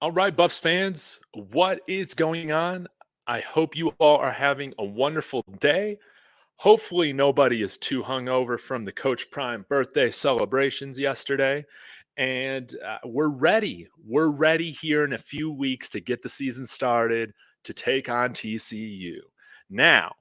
All right, Buffs fans, what is going on? I hope you all are having a wonderful day. Hopefully, nobody is too hungover from the Coach Prime birthday celebrations yesterday. And we're ready. We're ready here in a few weeks to get the season started to take on TCU. Now,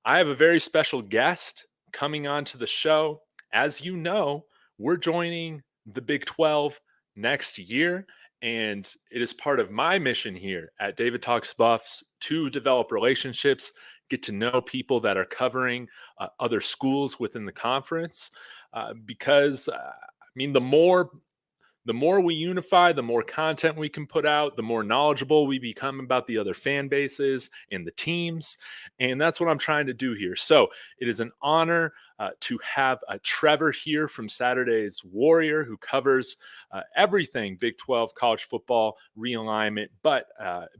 I have a very special guest coming onto the show. As you know, we're joining the Big 12 next year, and it is part of my mission here at David Talks Buffs to develop relationships, get to know people that are covering other schools within the conference. Because, I mean, the more we unify, the more content we can put out, the more knowledgeable we become about the other fan bases and the teams. And that's what I'm trying to do here. So it is an honor to have Trevor here from Saturday's Warrior, who covers everything Big 12 college football realignment, but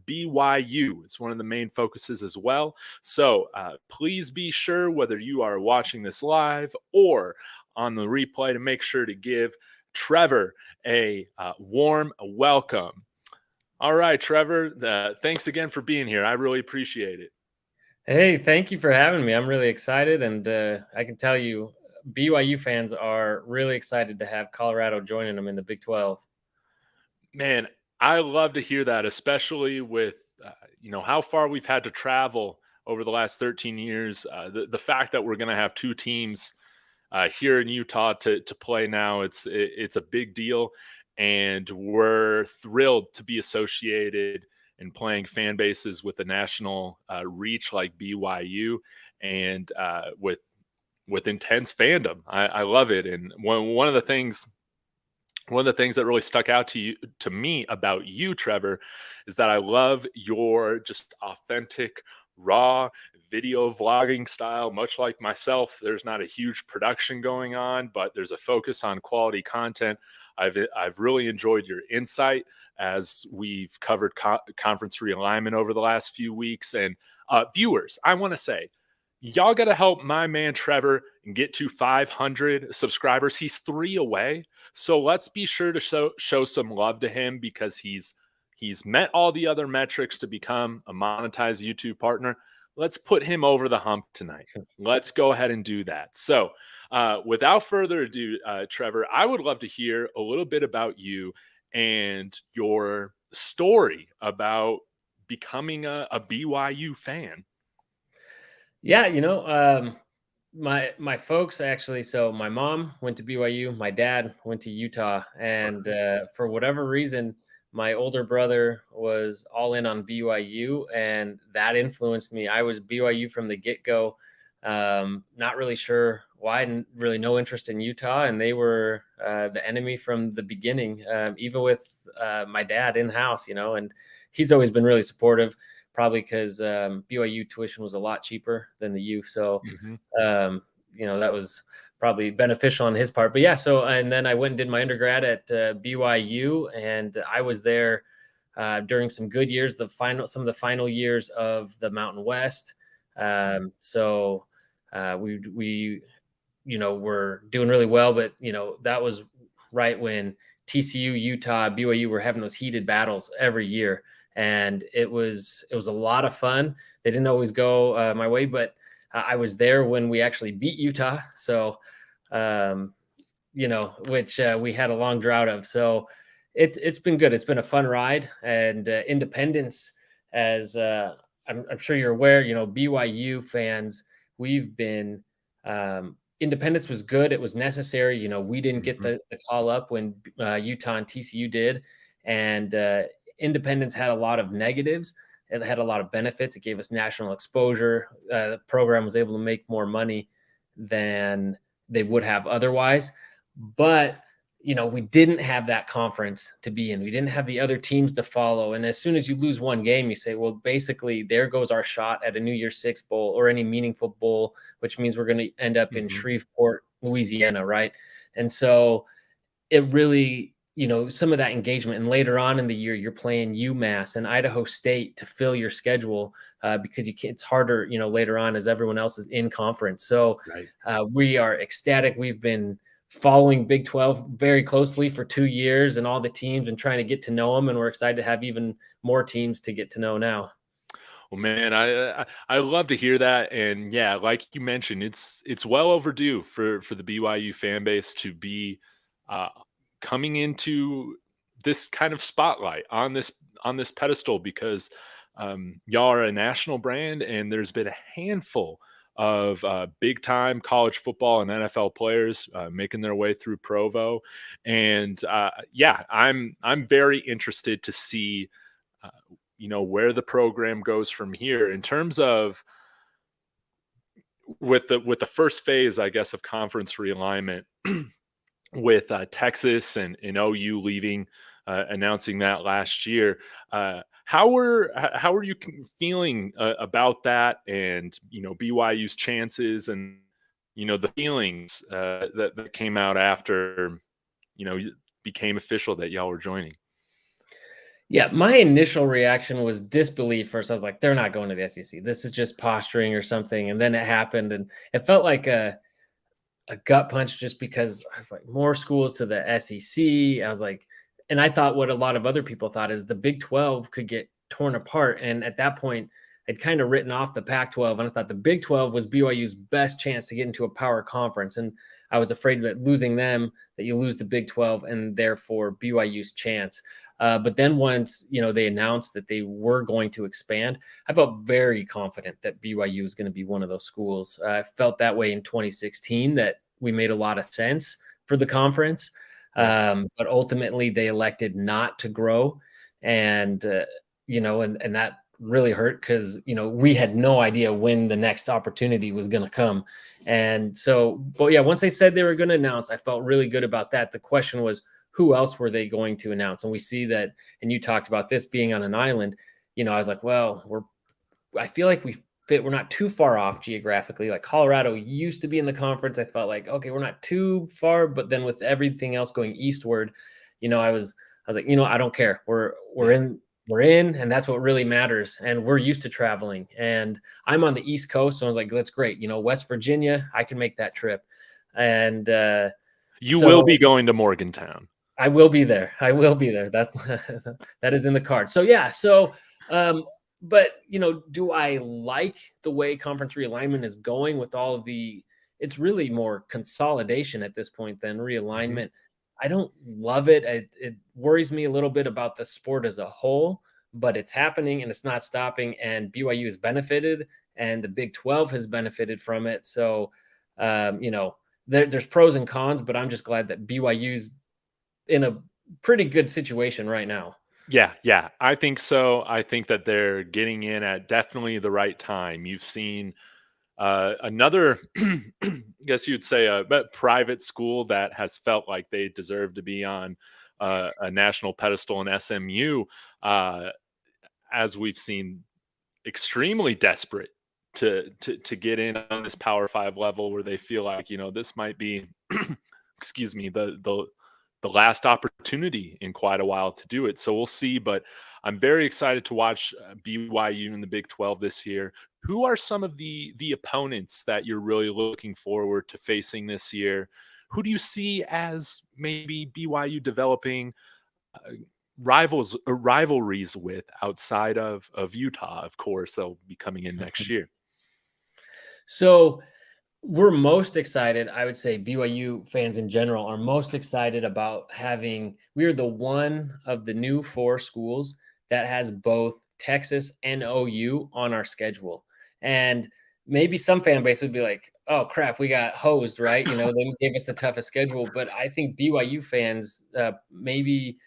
BYU is one of the main focuses as well. So please be sure, whether you are watching this live or on the replay, to make sure to give Trevor a warm welcome. All right, Trevor, thanks again for being here. I really appreciate it. Hey, thank you for having me. I'm really excited, and I can tell you BYU fans are really excited to have Colorado joining them in the Big 12. Man, I love to hear that, especially with how far we've had to travel over the last 13 years. The fact that we're going to have two teams here in Utah to play now, it's a big deal, and we're thrilled to be associated and playing fan bases with a national reach like BYU, and with intense fandom. I love it, and one of the things that really stuck out to me about you, Trevor, is that I love your just authentic, raw video vlogging style. Much like myself, there's not a huge production going on, but there's a focus on quality content. I've really enjoyed your insight as we've covered conference realignment over the last few weeks. And viewers, I want to say, y'all got to help my man Trevor get to 500 subscribers. He's 3 away. So let's be sure to show some love to him, because he's met all the other metrics to become a monetized YouTube partner. Let's put him over the hump tonight. Let's go ahead and do that. So without further ado, Trevor, I would love to hear a little bit about you and your story about becoming a BYU fan. Yeah, my folks actually. So my mom went to BYU, my dad went to Utah, and for whatever reason, my older brother was all in on BYU, and that influenced me. I was BYU from the get-go. Not really sure why, really no interest in Utah, and they were the enemy from the beginning, even with my dad in-house, and he's always been really supportive, probably because BYU tuition was a lot cheaper than the U. So, that was probably beneficial on his part. But yeah, and then I went and did my undergrad at BYU, and I was there during some good years, some of the final years of the Mountain West. We were doing really well, but that was right when TCU, Utah, BYU were having those heated battles every year, and it was a lot of fun. They didn't always go my way, but I was there when we actually beat Utah. So, which we had a long drought of. So it's been good. It's been a fun ride, and Independence, as I'm sure you're aware, BYU fans, we've been Independence was good. It was necessary. We didn't get the call up when Utah and TCU did, and Independence had a lot of negatives. It had a lot of benefits. It gave us national exposure. The program was able to make more money than they would have otherwise. But we didn't have that conference to be in. We didn't have the other teams to follow. And as soon as you lose one game, you say, well, basically, there goes our shot at a New Year's Six bowl or any meaningful bowl, which means we're going to end up in Shreveport, Louisiana, right? And so it really, some of that engagement. And later on in the year, you're playing UMass and Idaho State to fill your schedule because it's harder, later on as everyone else is in conference. So we are ecstatic. We've been following Big 12 very closely for 2 years and all the teams and trying to get to know them. And we're excited to have even more teams to get to know now. Well, man, I love to hear that, and yeah, like you mentioned, it's well overdue for the BYU fan base to be uh, coming into this kind of spotlight on this pedestal because y'all are a national brand, and there's been a handful of big time college football and NFL players making their way through Provo, and yeah, I'm very interested to see uh, where the program goes from here in terms of with the first phase, I guess, of conference realignment with Texas and OU leaving, announcing that last year. How are you feeling about that, and BYU's chances, and the feelings that came out after it became official that y'all were joining? Yeah, my initial reaction was disbelief first. I was like, they're not going to the SEC. This is just posturing or something. And then it happened, and it felt like a gut punch just because I was like, more schools to the SEC. I was like, and I thought what a lot of other people thought is the Big 12 could get torn apart. And at that point, I'd kind of written off the Pac 12. And I thought the Big 12 was BYU's best chance to get into a power conference. And I was afraid that losing them, that you lose the Big 12 and therefore BYU's chance. But then once they announced that they were going to expand, I felt very confident that BYU is going to be one of those schools. I felt that way in 2016 that we made a lot of sense for the conference, Yeah. but ultimately they elected not to grow, and and that really hurt because we had no idea when the next opportunity was going to come, and so, but yeah, once they said they were going to announce, I felt really good about that. The question was, who else were they going to announce? And we see that, and you talked about this being on an island. I was like, well, I feel like we're not too far off geographically. Like Colorado used to be in the conference. I felt like, okay, we're not too far, but then with everything else going eastward, I was like, I don't care. We're in, and that's what really matters. And we're used to traveling. And I'm on the East Coast, so I was like, that's great. West Virginia, I can make that trip. And You will so be going to Morgantown. I will be there. I will be there. That that is in the card. So yeah. So, but do I like the way conference realignment is going with all of the? It's really more consolidation at this point than Mhm. realignment. I don't love it. It worries me a little bit about the sport as a whole, but it's happening and it's not stopping. And BYU has benefited, and the Big 12 has benefited from it. So, there's pros and cons, but I'm just glad that BYU's in a pretty good situation right now. Yeah, yeah, I think so. I think that they're getting in at definitely the right time. You've seen another, I guess you'd say, a private school that has felt like they deserve to be on a national pedestal in SMU, uh, as we've seen, extremely desperate to get in on this Power Five level where they feel like this might be, excuse me, the last opportunity in quite a while to do it. So we'll see, but I'm very excited to watch BYU in the Big 12 this year. Who are some of the opponents that you're really looking forward to facing this year? Who do you see as maybe BYU developing uh, rivalries with outside of Utah? Of course, they'll be coming in next year. So we're most excited, I would say BYU fans in general are most excited about we are the one of the new four schools that has both Texas and OU on our schedule. And maybe some fan base would be like, oh crap, we got hosed, right? They gave us the toughest schedule. But I think BYU fans, maybe,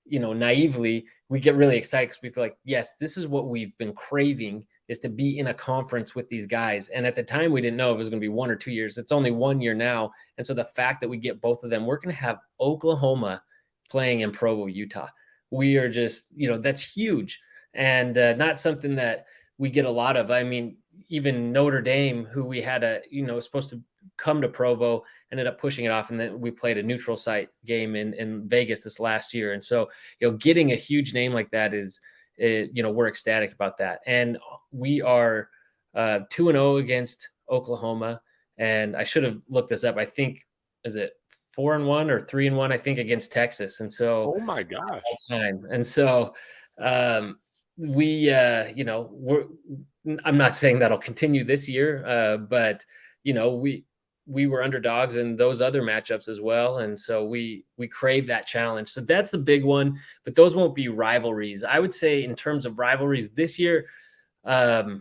naively, we get really excited because we feel like, yes, this is what we've been craving, is to be in a conference with these guys. And at the time, we didn't know if it was going to be 1 or 2 years. It's only 1 year now. And so the fact that we get both of them, we're going to have Oklahoma playing in Provo, Utah. We are just, that's huge, and not something that we get a lot of. I mean, even Notre Dame, who we had supposed to come to Provo, ended up pushing it off. And then we played a neutral site game in Vegas this last year. And so, getting a huge name like that is, we're ecstatic about that. And we are 2-0 against Oklahoma. And I should have looked this up. I think, is it 4-1 or 3-1, I think, against Texas. And so Oh my gosh. all time. And so we, I'm not saying that'll continue this year, but we were underdogs in those other matchups as well, and so we crave that challenge. So that's the big one. But those won't be rivalries. I would say in terms of rivalries this year, um,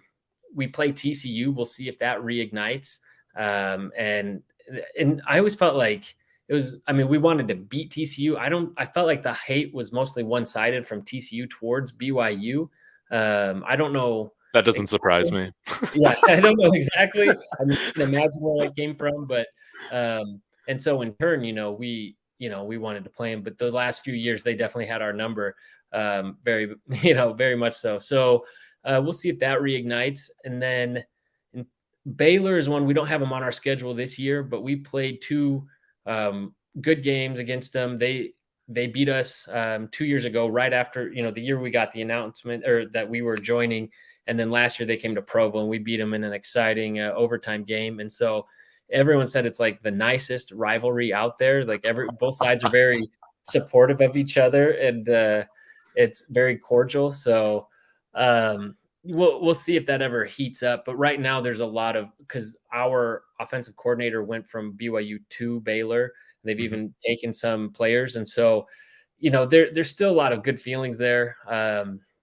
we play TCU. We'll see if that reignites. And I always felt like it was, I mean, we wanted to beat TCU. I felt like the hate was mostly one-sided from TCU towards BYU. I don't know. That doesn't surprise me. Yeah, I don't know exactly. I mean, you can imagine where that came from, but and so in turn, we wanted to play them, but the last few years they definitely had our number, very, very much so. So we'll see if that reignites, and then Baylor is one we don't have them on our schedule this year, but we played two good games against them. They beat us 2 years ago, right after the year we got the announcement or that we were joining. And then last year they came to Provo and we beat them in an exciting overtime game. And so everyone said it's like the nicest rivalry out there. Like both sides are very supportive of each other, and it's very cordial. So we'll see if that ever heats up. But right now there's a lot of, because our offensive coordinator went from BYU to Baylor. They've even taken some players, and so there's still a lot of good feelings there.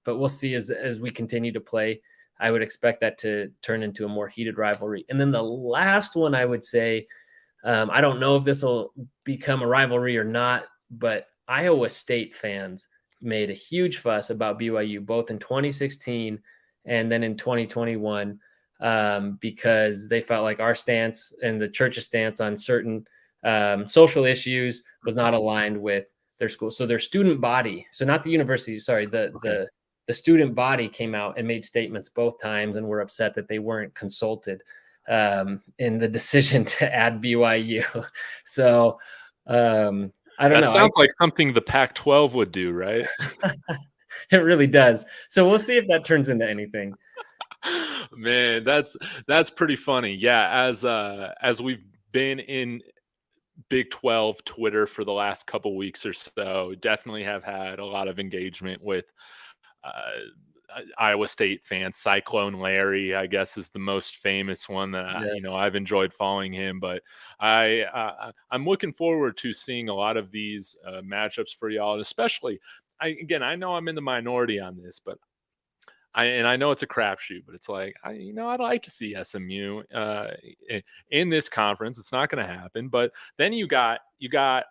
But we'll see as we continue to play. I would expect that to turn into a more heated rivalry. And then the last one, I would say, I don't know if this will become a rivalry or not, but Iowa State fans made a huge fuss about BYU, both in 2016 and then in 2021, because they felt like our stance and the church's stance on certain social issues was not aligned with their school. So their student body, so not the university, sorry, the student body came out and made statements both times and were upset that they weren't consulted in the decision to add BYU. So I don't know. That sounds like something the Pac-12 would do, right? It really does. So we'll see if that turns into anything. Man, that's pretty funny. Yeah, as we've been in Big 12 Twitter for the last couple weeks or so, definitely have had a lot of engagement with Iowa State fans. Cyclone Larry, I guess, is the most famous one that Yes. I've enjoyed following him. But I'm looking forward to seeing a lot of these matchups for y'all, and especially, I know I'm in the minority on this, but I know it's a crapshoot, but it's like I'd like to see SMU in this conference. It's not going to happen, but then you got the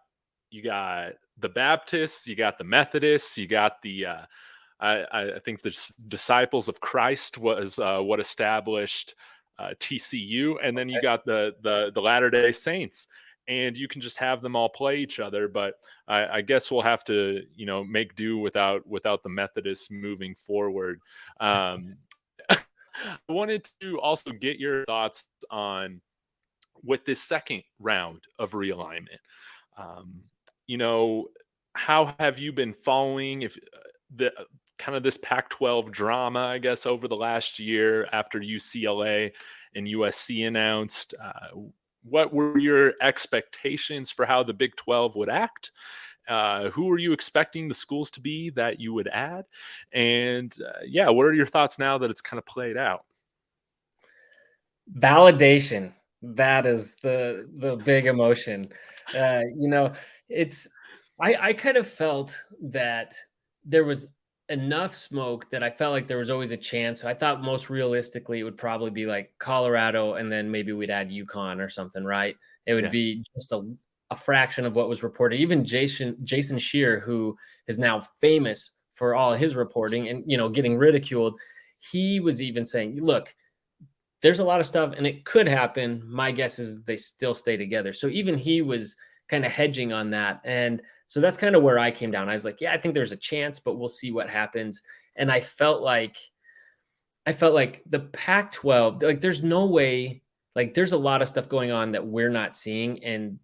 Baptists, you got the Methodists, you got the I think the Disciples of Christ was what established TCU, and then you got the Latter-day Saints, and you can just have them all play each other. But I guess we'll have to make do without the Methodists moving forward. I wanted to also get your thoughts on with this second round of realignment. How have you been following the kind of this Pac-12 drama, I guess, over the last year after UCLA and USC announced? What were your expectations for how the Big 12 would act? Who were you expecting the schools to be that you would add? And what are your thoughts now that it's kind of played out? Validation. That is the big emotion. It's I kind of felt that there was enough smoke that I felt like there was always a chance. I thought most realistically it would probably be like Colorado, and then maybe we'd add UConn or something, right? It would be just a fraction of what was reported. Even Jason Shear, who is now famous for all his reporting and getting ridiculed, he was even saying, look, there's a lot of stuff and it could happen. My guess is they still stay together. So even he was kind of hedging on that. And so that's kind of where I came down. I was like, yeah, I think there's a chance, but we'll see what happens. And I felt like the Pac-12, like there's no way, like there's a lot of stuff going on that we're not seeing, and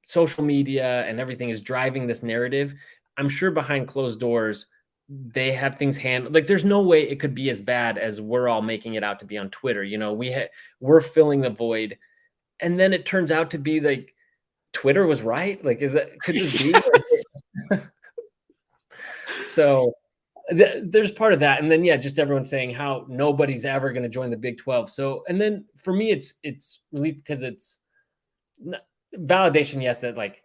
social media and everything is driving this narrative. I'm sure behind closed doors, they have things handled. Like there's no way it could be as bad as we're all making it out to be on Twitter. We're filling the void. And then it turns out to be like Twitter was right? Like, could this be? So there's part of that, and then yeah, just everyone saying how nobody's ever going to join the Big 12. So, and then for me, it's relief because it's validation. Yes, that like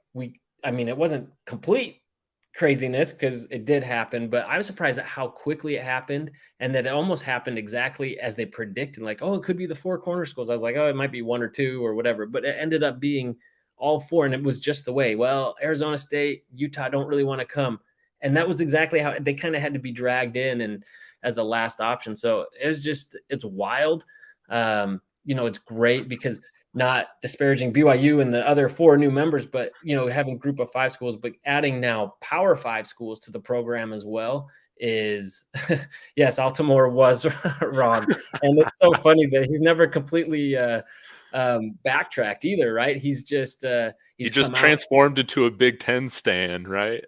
I mean, it wasn't complete craziness because it did happen, but I was surprised at how quickly it happened and that it almost happened exactly as they predicted. Like, oh, it could be the four corner schools. I was like, oh, it might be one or two or whatever, but it ended up being all four, and it was just the way. Well, Arizona State, Utah don't really want to come, and that was exactly how they kind of had to be dragged in and as a last option. So it's wild. It's great because not disparaging BYU and the other four new members, but having group of five schools, but adding now Power Five schools to the program as well is yes, Altamore was wrong, and it's so funny that he's never completely backtracked either, right? He's just He he's just come out. transformed into a Big Ten stand, right?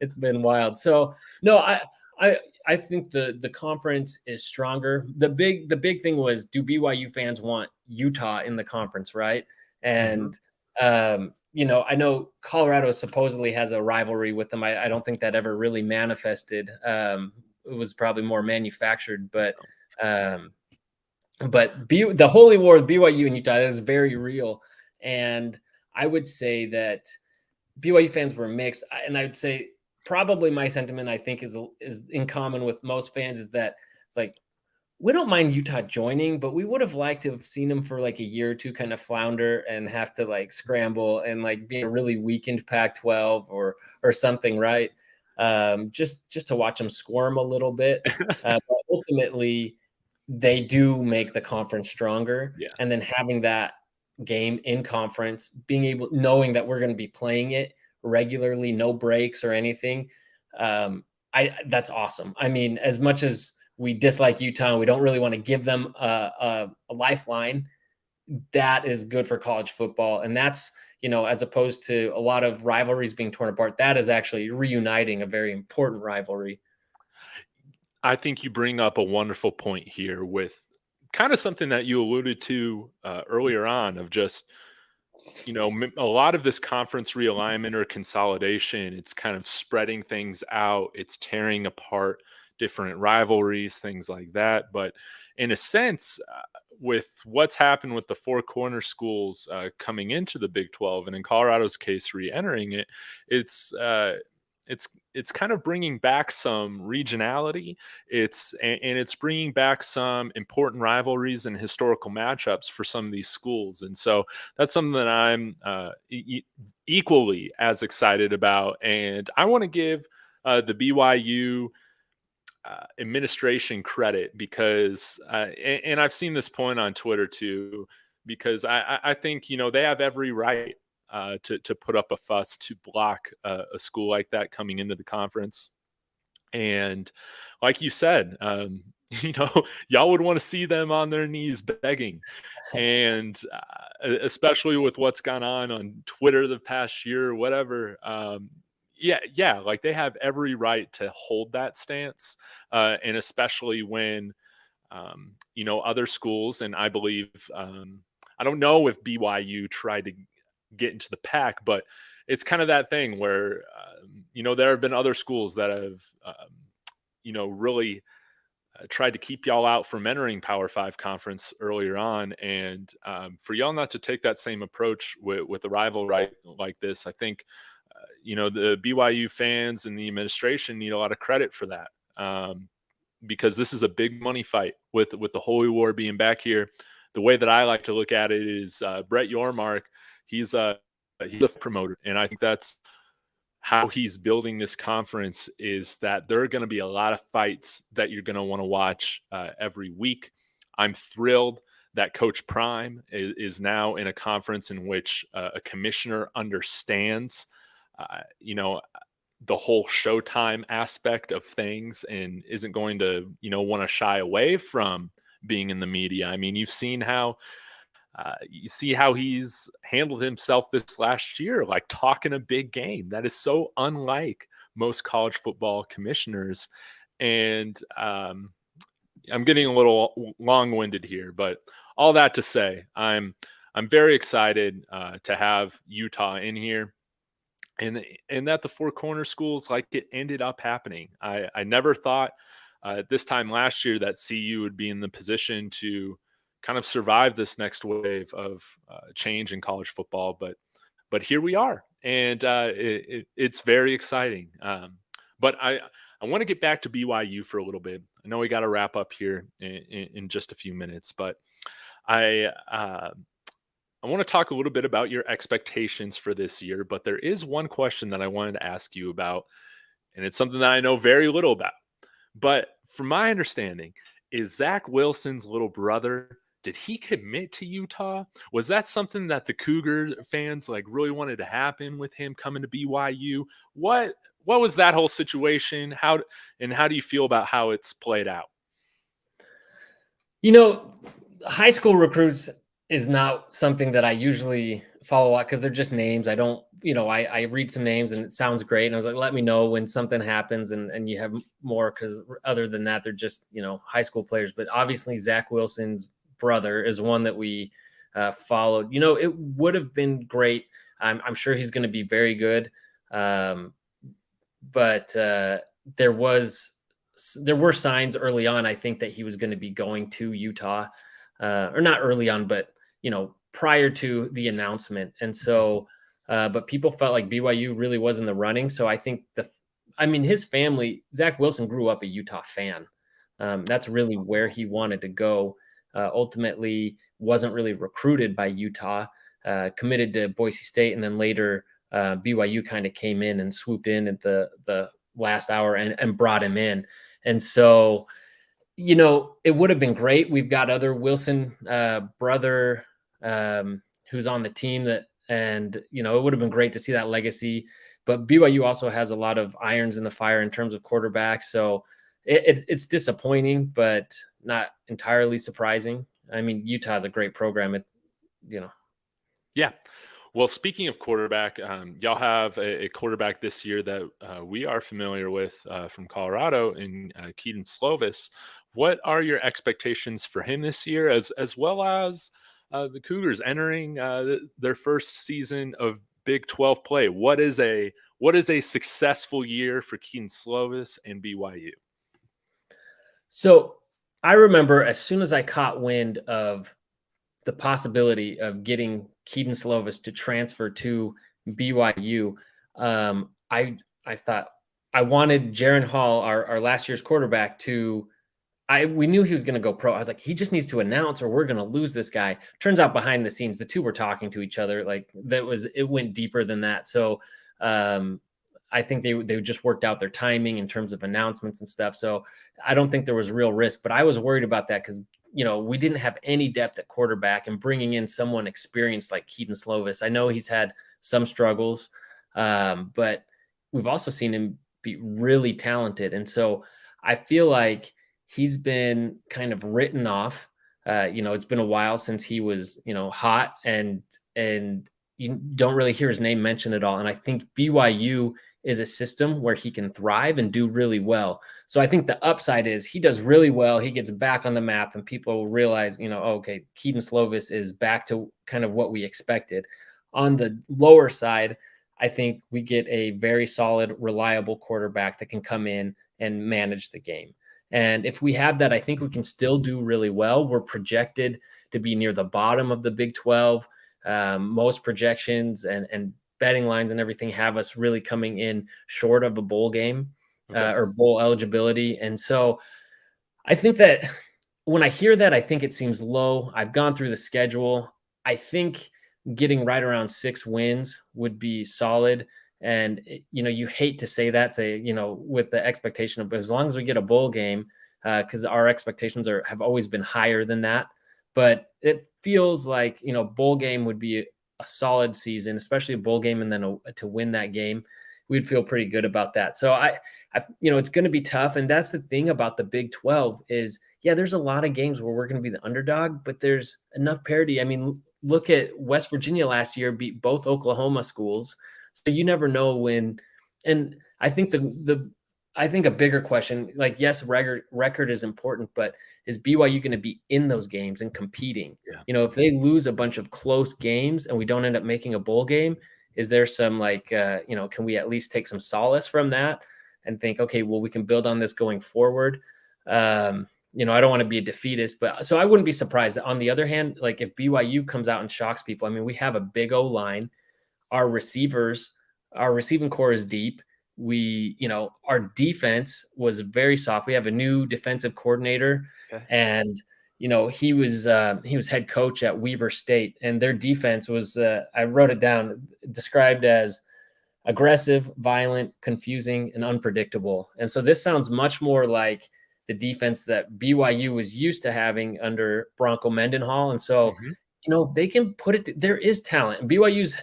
It's been wild. So no, I think the conference is stronger. The big thing was, do BYU fans want Utah in the conference, right? And I know Colorado supposedly has a rivalry with them. I don't think that ever really manifested. It was probably more manufactured, but the holy war with BYU and Utah is very real. And I would say that BYU fans were mixed, and I would say probably my sentiment, I think, is in common with most fans, is that it's like, we don't mind Utah joining, but we would have liked to have seen them for like a year or two kind of flounder and have to like scramble and like be a really weakened Pac-12 or something, right? Just to watch them squirm a little bit. But ultimately, they do make the conference stronger. Yeah. And then having that game in conference, knowing that we're going to be playing it regularly, no breaks or anything. That's awesome. I mean, as much as we dislike Utah, we don't really want to give them a lifeline. That is good for college football. And that's, as opposed to a lot of rivalries being torn apart, that is actually reuniting a very important rivalry. I think you bring up a wonderful point here with kind of something that you alluded to earlier on of just, a lot of this conference realignment or consolidation, it's kind of spreading things out. It's tearing apart different rivalries, things like that. But in a sense, with what's happened with the four corner schools coming into the Big 12, and in Colorado's case, re-entering it, it's it's kind of bringing back some regionality. It's bringing back some important rivalries and historical matchups for some of these schools, and so that's something that I'm equally as excited about. And I want to give the BYU administration credit because, and I've seen this point on Twitter too, because I think they have every right to put up a fuss to block a school like that coming into the conference. And like you said, y'all would want to see them on their knees begging. And especially with what's gone on Twitter the past year or whatever, yeah, like they have every right to hold that stance. And especially when, other schools, and I believe, I don't know if BYU tried to get into the pack, but it's kind of that thing where, there have been other schools that have, really tried to keep y'all out from entering Power Five conference earlier on. And for y'all not to take that same approach with a rival right like this, I think, the BYU fans and the administration need a lot of credit for that. Because this is a big money fight with the Holy War being back here. The way that I like to look at it is Brett Yormark, he's a promoter, and I think that's how he's building this conference, is that there are going to be a lot of fights that you're going to want to watch every week. I'm thrilled that Coach Prime is now in a conference in which a commissioner understands, the whole Showtime aspect of things and isn't going to, want to shy away from being in the media. I mean, you see how he's handled himself this last year, like talking a big game. That is so unlike most college football commissioners. And I'm getting a little long-winded here, but all that to say, I'm I'm very excited to have Utah in here, and that the four corner schools, like, it ended up happening. I never thought this time last year that CU would be in the position to kind of survive this next wave of change in college football, but here we are, and it's very exciting. But I want to get back to BYU for a little bit. I know we got to wrap up here in just a few minutes, but I I want to talk a little bit about your expectations for this year. But there is one question that I wanted to ask you about, and it's something that I know very little about. But from my understanding, is Zach Wilson's little brother, did he commit to Utah? Was that something that the Cougar fans like really wanted to happen with him coming to BYU? What was that whole situation? How do you feel about how it's played out? You know, high school recruits is not something that I usually follow up because they're just names. I don't, I read some names and it sounds great. And I was like, let me know when something happens and you have more, because other than that, they're just, high school players. But obviously, Zach Wilson's brother is one that we followed. It would have been great. I'm sure he's going to be very good. But there were signs early on, I think, that he was going to be going to Utah, or not early on, but prior to the announcement. And so, but people felt like BYU really was in the running. So I think his family, Zach Wilson grew up a Utah fan. That's really where he wanted to go. Ultimately, wasn't really recruited by Utah, committed to Boise State, and then later BYU kind of came in and swooped in at the last hour and brought him in. And so, it would have been great. We've got other Wilson brother who's on the team it would have been great to see that legacy. But BYU also has a lot of irons in the fire in terms of quarterbacks. So it's disappointing, but not entirely surprising. I mean, Utah's a great program. Yeah. Well, speaking of quarterback, y'all have a quarterback this year that we are familiar with from Colorado in Keaton Slovis. What are your expectations for him this year, as well as the Cougars entering their first season of Big 12 play? What is a successful year for Keaton Slovis and BYU? So I remember as soon as I caught wind of the possibility of getting Keaton Slovis to transfer to BYU, I thought I wanted Jaron Hall, our last year's quarterback, we knew he was going to go pro. I was like, he just needs to announce or we're going to lose this guy. Turns out behind the scenes, the two were talking to each other. Like it went deeper than that. So I think they just worked out their timing in terms of announcements and stuff. So I don't think there was real risk, but I was worried about that because, we didn't have any depth at quarterback, and bringing in someone experienced like Keaton Slovis. I know he's had some struggles, but we've also seen him be really talented. And so I feel like he's been kind of written off. It's been a while since he was, hot, and you don't really hear his name mentioned at all. And I think BYU is a system where he can thrive and do really well. So I think the upside is he does really well. He gets back on the map and people realize, okay, Keaton Slovis is back to kind of what we expected. On the lower side, I think we get a very solid, reliable quarterback that can come in and manage the game. And if we have that, I think we can still do really well. We're projected to be near the bottom of the Big 12. Most projections and betting lines and everything have us really coming in short of a bowl game or bowl eligibility. And so I think that when I hear that, I think it seems low. I've gone through the schedule. I think getting right around 6 wins would be solid. And, you hate to say that, with the expectation of as long as we get a bowl game, because our expectations have always been higher than that. But it feels like, bowl game would be a solid season, especially a bowl game. And then to win that game, we'd feel pretty good about that. So it's going to be tough. And that's the thing about the Big 12 is, there's a lot of games where we're going to be the underdog, but there's enough parity. I mean, look at West Virginia last year, beat both Oklahoma schools. So you never know when, and I think the I think a bigger question, like, yes, record is important, but is BYU going to be in those games and competing? Yeah. If they lose a bunch of close games and we don't end up making a bowl game, is there some like, can we at least take some solace from that and think, okay, well, we can build on this going forward? I don't want to be a defeatist, but so I wouldn't be surprised. On the other hand, like if BYU comes out and shocks people, I mean, we have a big O line, our receivers, our receiving core is deep. Our defense was very soft. We have a new defensive coordinator, Okay. and he was head coach at Weber State, and their defense was I wrote it down, described as aggressive, violent, confusing, and unpredictable. And so this sounds much more like the defense that BYU was used to having under Bronco Mendenhall. And so, Hmm. they can put it. There is talent, and BYU's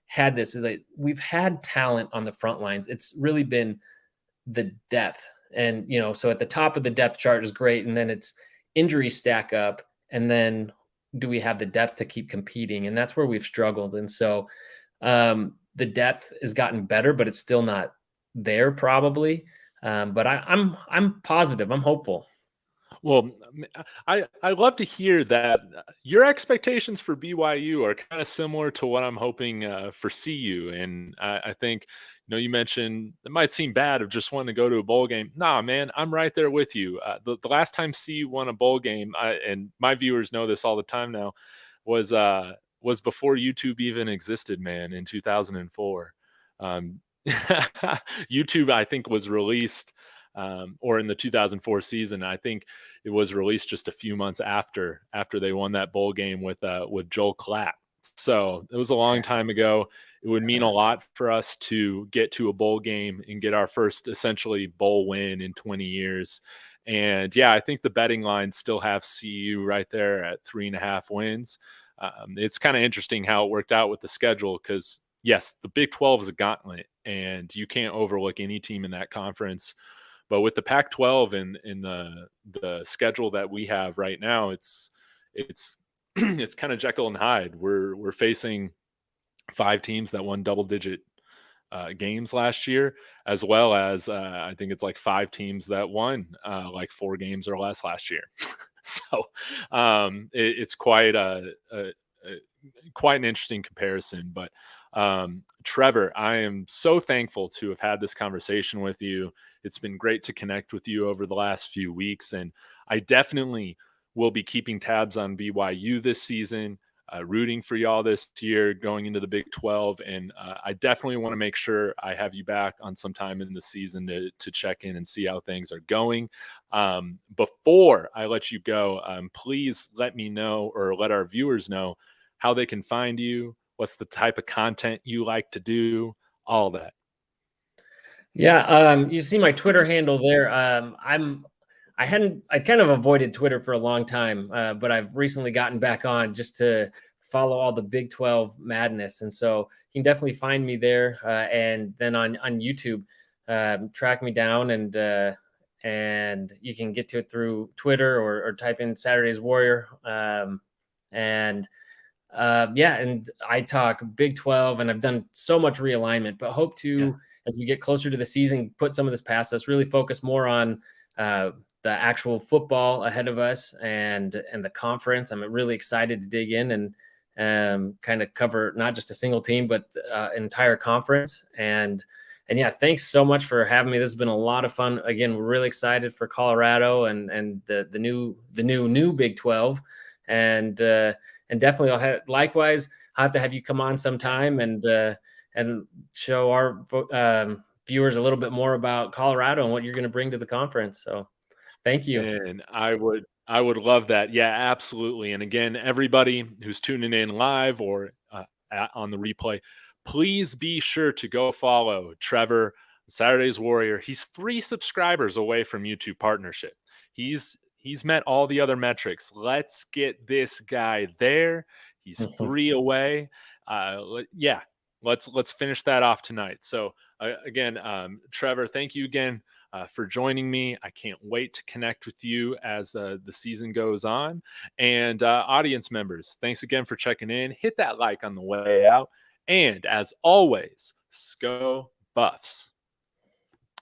had this is like we've had talent on the front lines. It's really been the depth. And so at the top of the depth chart is great, and then it's injuries stack up, and then do we have the depth to keep competing? And that's where we've struggled. And so the depth has gotten better, but it's still not there probably. But I'm positive. I'm hopeful. Well, I love to hear that your expectations for BYU are kind of similar to what I'm hoping for CU, and I think you mentioned it might seem bad of just wanting to go to a bowl game. Nah, man, I'm right there with you. The last time CU won a bowl game, and my viewers know this all the time now, was before YouTube even existed, man, in 2004. Um, YouTube, I think, was released. Or in the 2004 season, I think it was released just a few months after they won that bowl game with Joel Klatt. So it was a long Yes. time ago. It would mean a lot for us to get to a bowl game and get our first essentially bowl win in 20 years. And yeah, I think the betting lines still have CU right there at 3.5 wins. It's kind of interesting how it worked out with the schedule because yes, the Big 12 is a gauntlet, and you can't overlook any team in that conference. But with the Pac-12 and in the schedule that we have right now, it's it's kind of Jekyll and Hyde. We're facing 5 teams that won double-digit games last year, as well as I think it's like 5 teams that won like 4 games or less last year. So it's quite an interesting comparison. But Trevor, I am so thankful to have had this conversation with you. It's been great to connect with you over the last few weeks, and I definitely will be keeping tabs on BYU this season, rooting for y'all this year going into the Big 12. And I definitely want to make sure I have you back on some time in the season to check in and see how things are going. Before I let you go, please let me know, or let our viewers know, how they can find you, what's the type of content you like to do, all that. Yeah, you see my Twitter handle there. I kind of avoided Twitter for a long time, but I've recently gotten back on just to follow all the Big 12 madness, and so you can definitely find me there. And then on YouTube, track me down, and you can get to it through Twitter, or type in Saturday's Warrior. And Yeah, and I talk Big 12, and I've done so much realignment, but hope Yeah. to, as we get closer to the season, put some of this past us, really focus more on the actual football ahead of us, and the conference. I'm really excited to dig in and kind of cover not just a single team, but entire conference. And yeah, thanks so much for having me. This has been a lot of fun. Again, we're really excited for Colorado and the new Big 12, and definitely likewise. I'll have to have you come on sometime and show our viewers a little bit more about Colorado and what you're going to bring to the conference. So thank you. And I would love that. Yeah, absolutely. And again, everybody who's tuning in live or on the replay, please be sure to go follow Trevor, Saturday's Warrior. He's 3 subscribers away from YouTube partnership. He's met all the other metrics. Let's get this guy there. He's 3 away. Yeah, let's finish that off tonight. So again, Trevor, thank you again for joining me. I can't wait to connect with you as the season goes on. And audience members, thanks again for checking in. Hit that like on the way out. And as always, Sco Buffs.